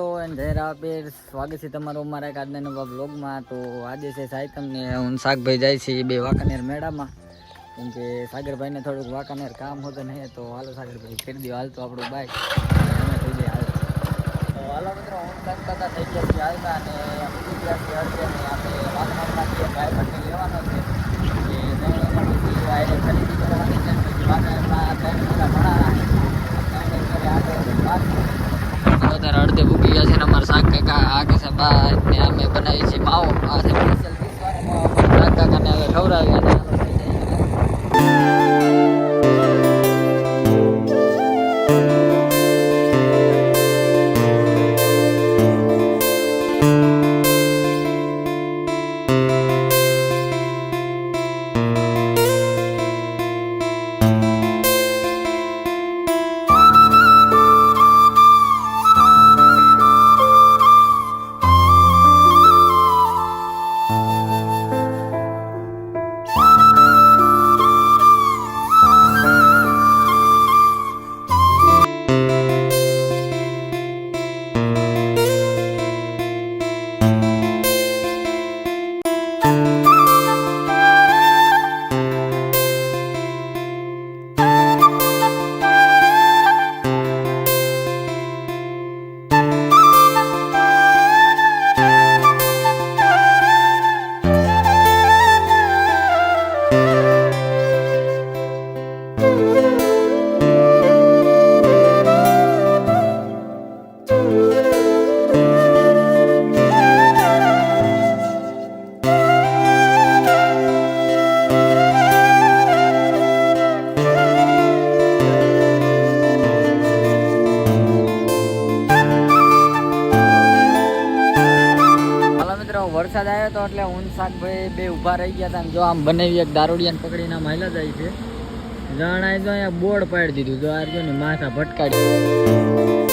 મિત્રો એન્ડ જય રાપીર, સ્વાગત છે તમારું અમારા એક આજના નવા બ્લોગમાં। તો આજે છે સાયતમ ને હું શાકભાઈ જાય છે બે વાંકાનેર મેળામાં, કેમ કે સાગરભાઈને થોડુંક વાંકાનેર કામ હતું ને, તો હાલો સાગરભાઈ કરી દો હાલ તો આપણું બાઈક અમે થઈ જાય હાલ। તો હાલો મિત્રો હું કરતા થઈ ગયા છીએ હાલતા, અને ઉઠી ગયા છીએ અડધે ને આપણે વાંકાનેરમાંથી ભાઈ બંને લેવાનો છે કે ખરીદી કરવાની છે। પછી વાંકાનેરમાં અત્યારે અડધે ભૂકી ગયા છે ને અમારા શાક કાકા આગે છે બાદ ને અમે બનાવી છીએ માવો। આ છે સ્પેશિયલ ડીશ વાળો શાક કાકાને હવે ખવડાવી અને વરસાદ આવ્યો તો એટલે હું શાકભાઈ બે ઊભા રહી ગયા હતા। જો આમ બનાવી એક દારૂડિયાને પકડીને આમ હાલ્યા જાય છે, જણાય તો અહીંયા બોર્ડ પાડી દીધું, જો આ જો ને માથા ભટકાડી।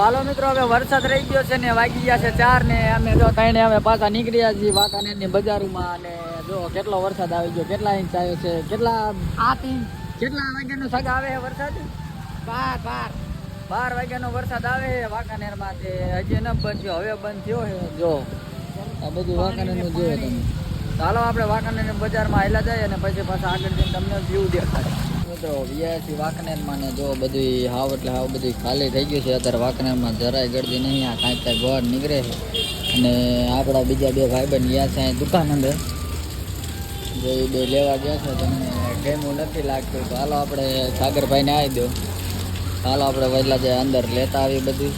હાલો મિત્રો હવે વરસાદ રહી ગયો છે ને વાગી ગયા છે 4 ને અમે જો તઈને અમે પાછા નીકળ્યા છીએ વાંકાનેરની બજારમાં। અને જો કેટલો વરસાદ આવી ગયો, કેટલા ઇંચ આવ્યો છે, કેટલા 8 ઇંચ, કેટલા વાગ્યાનો સગ આવે છે વરસાદ? 12 વાગ્યાનો વરસાદ આવે છે વાંકાનેરમાં, તે હજી ન બંધ થયો, હવે બંધ થયો છે। જો આ બધું વાંકાનેરનું જોયો તમે। ચાલો આપણે વાંકાનેરની બજારમાં હાલ્યા જાય અને પછી પાછા આગળ જઈને તમને વ્યૂ દેખાડે। મિત્રો વીઆઈસી વાંકાનેરમાં ને જો બધું હાવ એટલે હાવ બધું ખાલી થઈ ગયું છે અત્યારે વાંકાનેરમાં, જરાય ગરદી નહીં, આ કાંઈક બહાર નીકળે છે। અને આપણા બીજા બે ભાઈબંધ ગયા છે અહીં દુકાન અંદર, જો એ બે લેવા ગયા છે, તમને ટેમું નથી લાગતું। તો હાલો આપણે સાગરભાઈને આવી દો, હાલો આપણે વહેલા જાય અંદર લેતા આવી બધું।